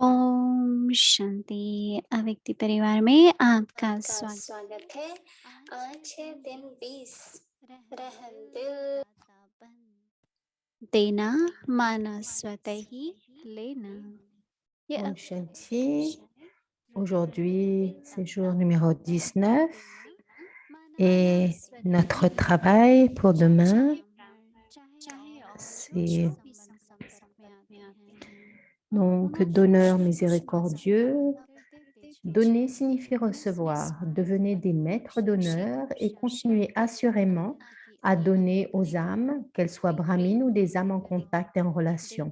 ओम शांति। अव्यक्ति परिवार में आपका आपका स्वागत। स्वागत है। आज है दिन 20। रहम दिल। देना माना स्वतः ही लेना। ये Om अव्यक्त Shanti. है। Aujourd'hui, c'est jour numéro 19 et notre travail pour demain, c'est donc donneur miséricordieux. Donner signifie recevoir. Devenez des maîtres d'honneur et continuez assurément à donner aux âmes, qu'elles soient brahmines ou des âmes en contact et en relation.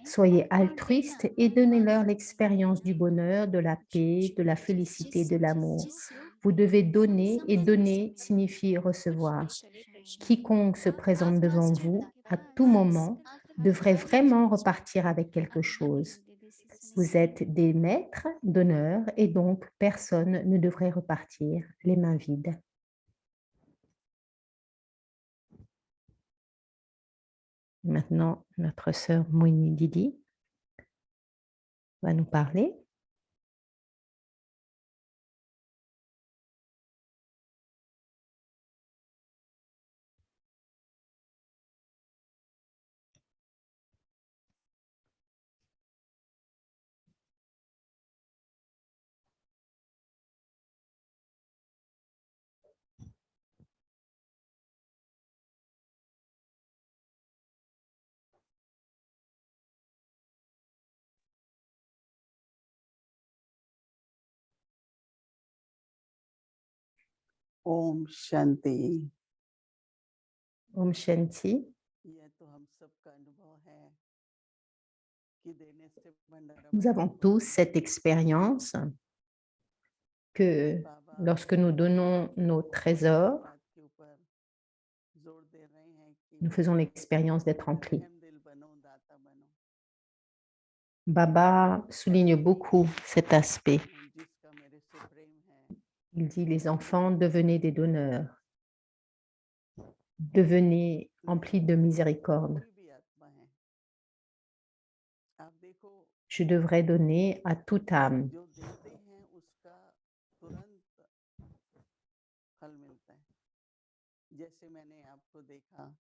Soyez altruistes et donnez-leur l'expérience du bonheur, de la paix, de la félicité, de l'amour. Vous devez donner et donner signifie recevoir. Quiconque se présente devant vous à tout moment devrait vraiment repartir avec quelque chose. Vous êtes des maîtres d'honneur et donc personne ne devrait repartir les mains vides. Maintenant, notre sœur Moini Didi va nous parler. Om Shanti. Om Shanti. यह तो हम सबका अनुभव है कि देने से भंडारा Nous avons tous cette expérience que lorsque nous donnons nos trésors, बात के ऊपर जोर दे रहे हैं कि nous faisons l'expérience d'être remplis. रहम दिल बनो, दाता बनो, Baba souligne beaucoup cet aspect. जिसका मेरे से प्रेम है, Il dit, les enfants, devenez des donneurs, devenez emplis de miséricorde. कोई भी आत्मा है। आप देखो, Je devrais donner à toute âme. जो देते हैं उसका तुरंत फल मिलता है। जैसे मैंने आपको देखा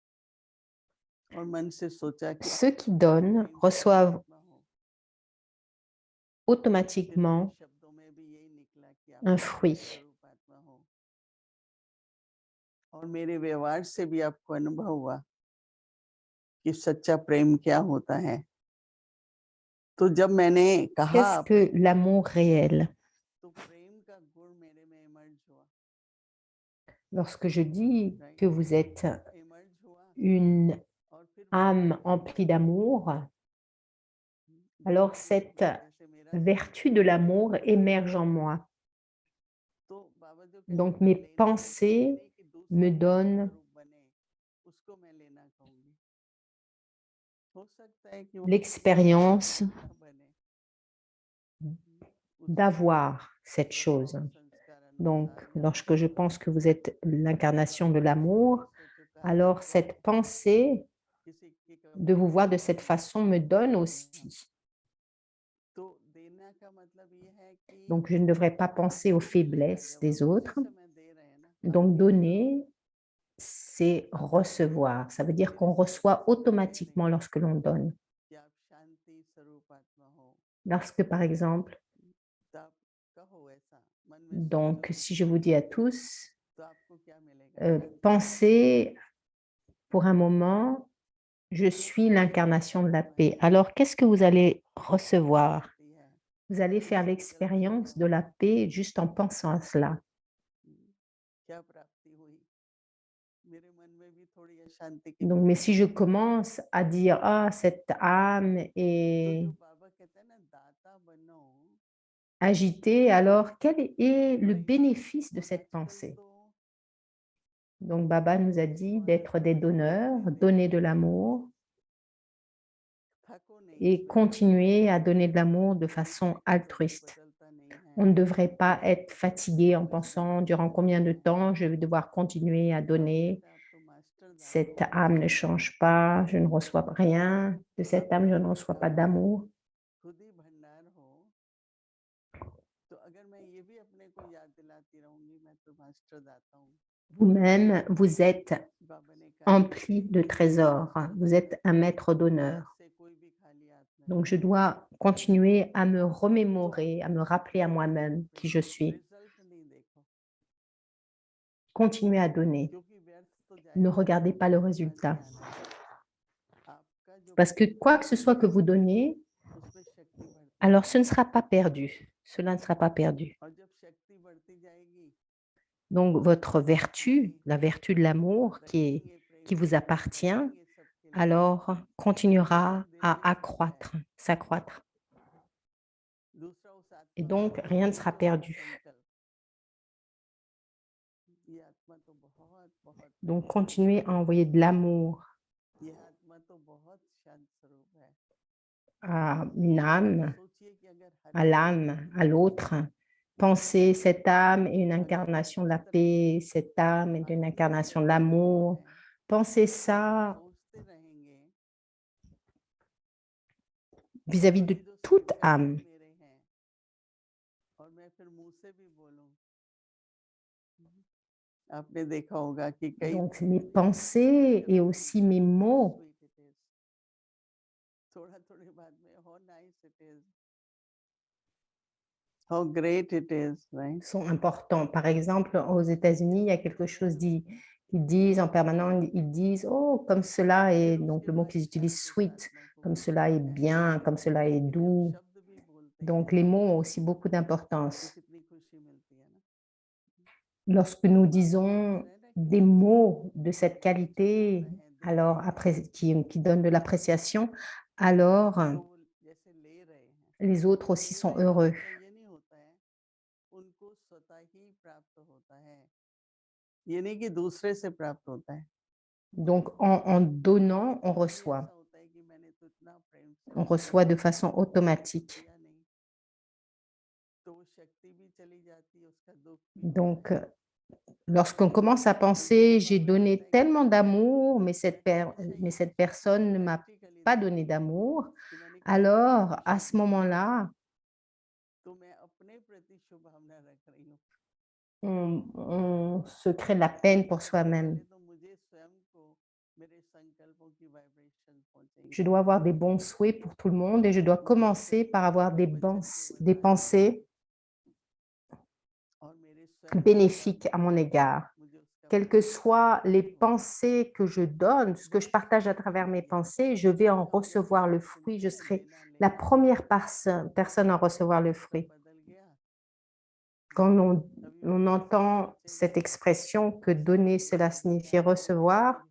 और मन से सोचा कि Ceux qui donnent reçoivent automatiquement शब्दों में भी यही निकला कि आप un fruit. स्वरूप आत्मा हो और मेरे व्यवहार से भी आपको अनुभव हुआ कि सच्चा प्रेम क्या होता है। तो जब मैंने कहा Qu'est-ce que l'amour réel? तो प्रेम का गुण मेरे में इमर्ज हुआ। Lorsque je dis que vous êtes emerge हुआ une और फिर âme emplie d'amour, alors cette जैसे मेरा vertu de l'amour émerge en moi. तो बाबा जो कहते Donc हैं mes लेने pensées लेने कि दूसरा me मेरा donnent स्वरूप बने, उसको मैं लेना कहूंगी। हो सकता है कि वो l'expérience ना बने, d'avoir cette chose. Donc, lorsque je pense que vous êtes l'incarnation de l'amour, alors cette pensée de vous voir de cette façon me donne aussi. तो देना का मतलब ये है कि Donc, je ne devrais pas penser aux faiblesses des autres. समय दे रहे हैं ना, Donc, donner, c'est recevoir. Ça veut dire qu'on reçoit automatiquement lorsque l'on donne. कि आप शांति स्वरूप आत्मा हो, Lorsque, par exemple, तो आप कहो ऐसा मन में donc, si je vous dis à tous, तो आपको क्या मिलेगा? pensez pour un moment, je suis l'incarnation de la paix. Alors, qu'est-ce que vous allez recevoir? Vous allez faire l'expérience de la paix juste en pensant à cela. क्या प्राप्ति हुई? मेरे मन में भी थोड़ी अशांति की Donc, mais si je commence à dire, ah, cette âme तो est जो बाबा कहते हैं ना दाता बनो, agitée, alors quel est le bénéfice de cette pensée? तो Donc, Baba nous a dit d'être des donneurs, donner de l'amour थको नहीं, et continuer à donner de l'amour de façon altruiste. बदलता नहीं है। On ne devrait pas être fatigué en pensant durant combien de temps je vais devoir continuer à donner. आप तो master Cette âme ne change pas, je ne reçois rien de cette âme, je ne reçois pas d'amour. खुद ही भंडार को याद दिलाती रहूंगी, मैं तो मास्टर दाता हूँ। Vous-même, vous êtes बाबा ने कहा empli de trésors. Vous êtes un maître d'honneur. से कोई भी खाली हाथ में Donc, je dois continuer à me remémorer, à me rappeler à moi-même qui je suis. Result नहीं देखो, Continuez à donner. क्योंकि व्यर्थ तो Ne जाएगा, regardez pas le आपके पास ही résultat. आना है। आपका जो Parce que quoi que ce soit que vous donnez, उसमें शक्ति बढ़ती alors ce ne sera pas perdu. Cela ne sera pas perdu. और जब शक्ति बढ़ती जाएगी Donc, votre vertu, la vertu de l'amour qui vous appartient, alors continuera à accroître, s'accroître. दूसरा उस Et आत्मा donc, को rien ne बोलना sera है, perdu. संकल्प, ये आत्मा तो बहुत बहुत Donc, प्रेम continuez à envoyer de l'amour है, ये आत्मा तो बहुत शांत स्वरूप है। à une âme, सोचिए कि अगर हर à l'âme, à l'autre. Pensez, cette âme est une incarnation de la paix, cette âme est une incarnation de l'amour. Pensez ça सोचते रहेंगे vis-à-vis तो de ये जो toute संकल्प âme. मेरे हैं और मैं फिर मुंह से भी बोलूं, आपने देखा होगा कि कई Donc, mes pensées et aussi mes mots थोड़ा थोड़े बाद में how nice it is, how great it is, right? sont importants. Par exemple, aux États-Unis, il y a quelque chose qu'ils disent en permanence, ils disent, oh, comme cela est, donc le mot qu'ils utilisent, sweet, comme cela est bien, comme cela est doux. शब्द भी बोलते हैं Donc, les mots ont aussi beaucoup तो d'importance. कितनी खुशी मिलती है ना। Lorsque nous disons des mots de cette qualité, alors après, qui donnent de l'appréciation, alors तो वो जैसे ले रहे हैं, les autres aussi sont heureux. मतलब ये नहीं होता है, उनको स्वतः ही प्राप्त होता है, ये नहीं कि दूसरे से प्राप्त होता है। Donc, en donnant, on कभी reçoit. ऐसा होता है कि मैंने तो इतना प्रेम से On उसको reçoit de दिया, façon automatique. दिया नहीं, तो वो शक्ति भी चली जाती है, उसका दुख भी होता Donc, है। lorsqu'on commence à penser, j'ai donné tellement d'amour, mais mais cette personne ne m'a practically pas देखा donné d'amour, कि मैंने किसी alors को à शुभ ce moment-là, तो मैं अपने प्रति शुभ भावना रख रही हूँ। on se crée de la peine pour soi-même. पहले तो मुझे स्वयं को मेरे संकल्पों की वाइब्रेशन पहुंचेगी, Je dois avoir des bons souhaits pour tout le monde et je dois commencer par avoir des pensées और मेरे स्वयं के bénéfiques à साथ mon égard. मुझे उसका Quelles que प्रतिफल soient les प्राप्त होगा। pensées que je donne, ce que je partage à travers mes pensées, je vais en recevoir le fruit. Je serai la première personne à en recevoir le सब fruit. बदल गया। Quand अभी on वापस से entend सोचेंगे cette expression que donner, cela signifie तो recevoir,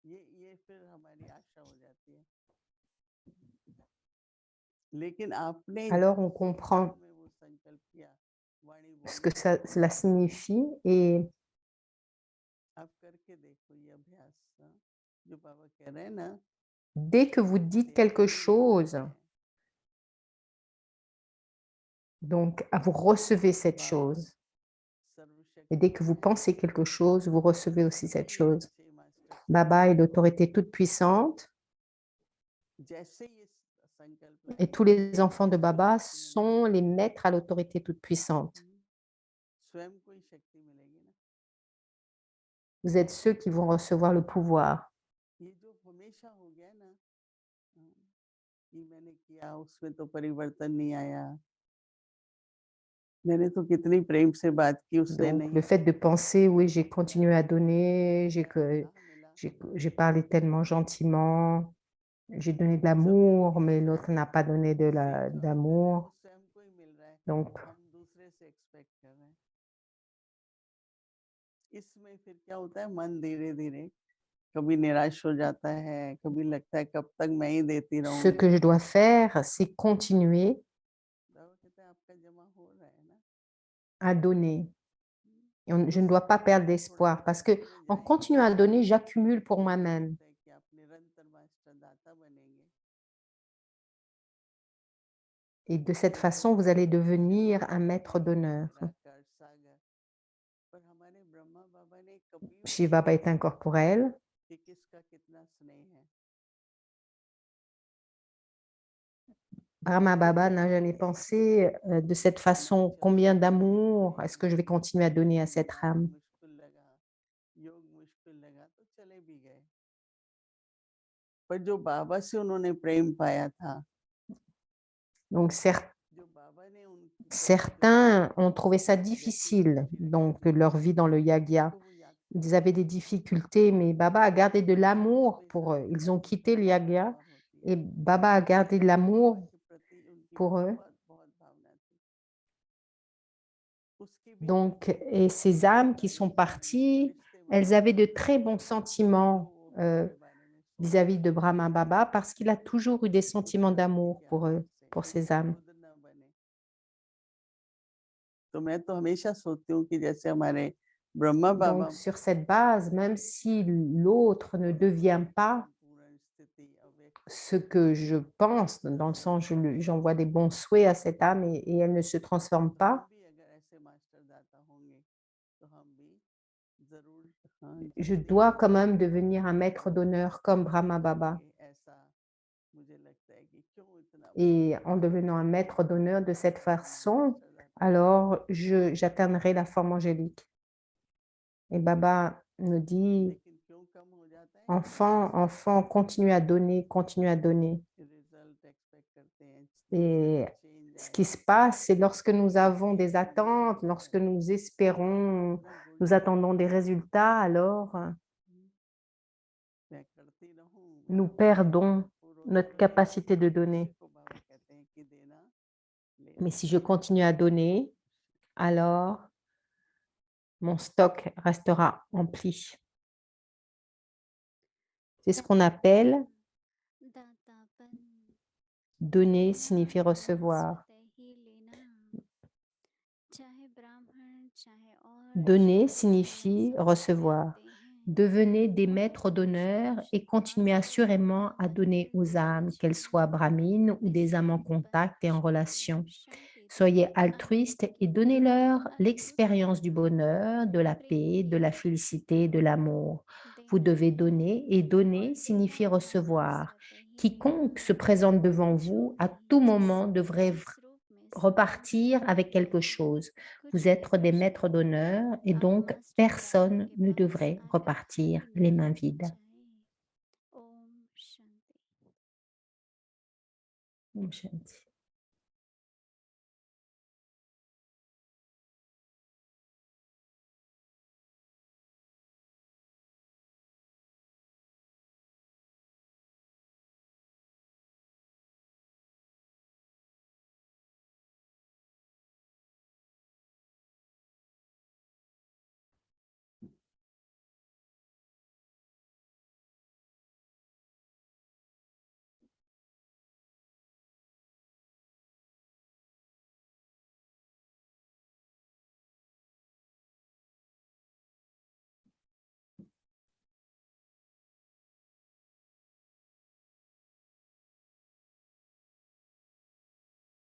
ये फिर हमारी आशा हो जाती है। लेकिन आपने alors on जिस comprend क्षण में वो संकल्प किया, वाणी ce que बोली, cela signifie et आप करके देखो ये अभ्यास, हाँ? जो बाबा कह रहे हैं ना, dès que vous dites quelque chose, donc vous recevez cette chose. Et dès que vous pensez quelque chose, vous recevez aussi cette chose. Baba est l'autorité toute puissante et tous les enfants de Baba sont les maîtres à l'autorité toute puissante. Vous êtes ceux qui vont recevoir le pouvoir. ये जो हमेशा हो गया ना, कि मैंने किया उसमें तो परिवर्तन नहीं आया, मैंने तो कितनी प्रेम से बात की उसने Donc, नहीं, le fait de penser, oui, j'ai continué à donner, j'ai parlé tellement gentiment, j'ai donné de l'amour, mais l'autre n'a pas donné d'amour. स्वयं को ही मिल रहा है, Donc, हम दूसरे से एक्सपेक्ट कर रहे हैं। इसमें फिर क्या होता है, मन धीरे धीरे कभी निराश हो जाता है, कभी लगता है कब तक मैं ही देती ce que je रहूंगी। dois faire, c'est continuer बाबा कहते हैं आपका जमा हो रहा है ना, à donner. Et je ne उससे dois pas पहले perdre आप थोड़ा d'espoir parce थोड़ा que देते en जाएंगे, continuant à donner, j'accumule pour तो ये moi-même. होता है कि आप निरंतर मास्टर दाता बनेंगे। Et de cette façon, vous allez devenir un maître d'honneur. निराकार सागर, पर हमारे ब्रह्मा बाबा ने कभी भी Shiva नहीं est incorporel. कि किसका कितना स्नेह है। Brahma Baba n'a jamais pensé de cette façon, combien d'amour est-ce que je vais continuer à donner à cette âme? मुश्किल लगा, योग मुश्किल लगा तो चले भी गए। पर जो बाबा से उन्होंने प्रेम पाया था, Donc, जो बाबा ने उनकी प्रति जो certains प्रेम ont पाया trouvé ça था, जैसे ही difficile, धीरे donc धीरे leur vie dans le yagya. तो वो याद Ils करते avaient थे। des difficultés, mais Baba a gardé de तो l'amour पिछले pour eux. जन्म Ils का ont जो quitté le धर्म कुछ yagya और होती et है, Baba a gardé de पर बाबा l'amour के प्रति उनकी pour eux. बहुत बहुत भावना थी। उसके भी Donc, चलते et ces âmes qui sont बाबा जी ने जो parties, रिश्ते elles बनाए, avaient de très bons जो sentiments वो हमारे बारे में vis-à-vis सोचते de थे, Brahma Baba parce qu'il a toujours eu des उस sentiments धरती d'amour के pour आदर eux, से pour कि ces कोई âmes. खुद न बने। तो मैं तो हमेशा सोचती हूँ कि जैसे हमारे ब्रह्मा बाबा Donc, sur cette base, même si l'autre ne devient pas संपूर्ण स्थिति अव्यक्त ce que je pense, dans le sens, j'envoie des bons souhaits à cette âme et elle ne se transforme तो हम pas, भी अगर ऐसे मास्टर दाता होंगे तो हम भी जरूर हाँ je जल्दी dois ही quand même मास्टर दाता devenir un बन maître d'honneur comme Brahma Baba. जाएंगे। ऐसा मुझे लगता है कि क्यों इतना बड़ा Et en devenant un maître d'honneur de cette façon, alors j'atteindrai la forme angélique. Et Baba nous dit, लेकिन क्यों कम हो जाता है कि हम enfant, enfant, continue à donner, continue à donner. Result expect करते हैं, Et चेंज ce आए, qui se passe, c'est lorsque nous avons लेकिन des जब नहीं attentes, होता lorsque है nous तो espérons, इतना गुड nous लगता attendons है des résultats, alors मैं करती रहूं nous और perdons पूर्व notre जन्म में capacité de इसी donner. को बाबा कहते हैं कि देना Mais लेना si je continue à donner, alors mon stock restera empli. C'est ce qu'on appelle दातापन donner लेना signifie माना recevoir. स्वतः ही लेना, चाहे ब्राह्मण चाहे और Donner जो signifie सब recevoir. करते हैं, Devenez des उन maîtres d'honneur et continuez शास्त्र assurément à donner अंतर aux âmes, qu'elles soient जीवन brahmines ou des âmes en विसंपन्न contact et en चित्ते relation. शांति Soyez देना altruistes et आनंद donnez-leur अद्भुत l'expérience du bonheur, de la paix, de la félicité, de l'amour. Vous देना devez donner et donner और signifie देना माना recevoir. स्वतः ही Quiconque se लेना, présente devant जो vous à भी tout जिस moment devrait जिस रूप में समस्त repartir avec quelque करते हैं, chose. कुछ Vous भी êtes कर des maîtres जाए, d'honneur et आप donc मास्टर दाता personne के ne पास devrait आकर repartir les लीन mains हो vides. जाए। ओम शांति। Om Shanti.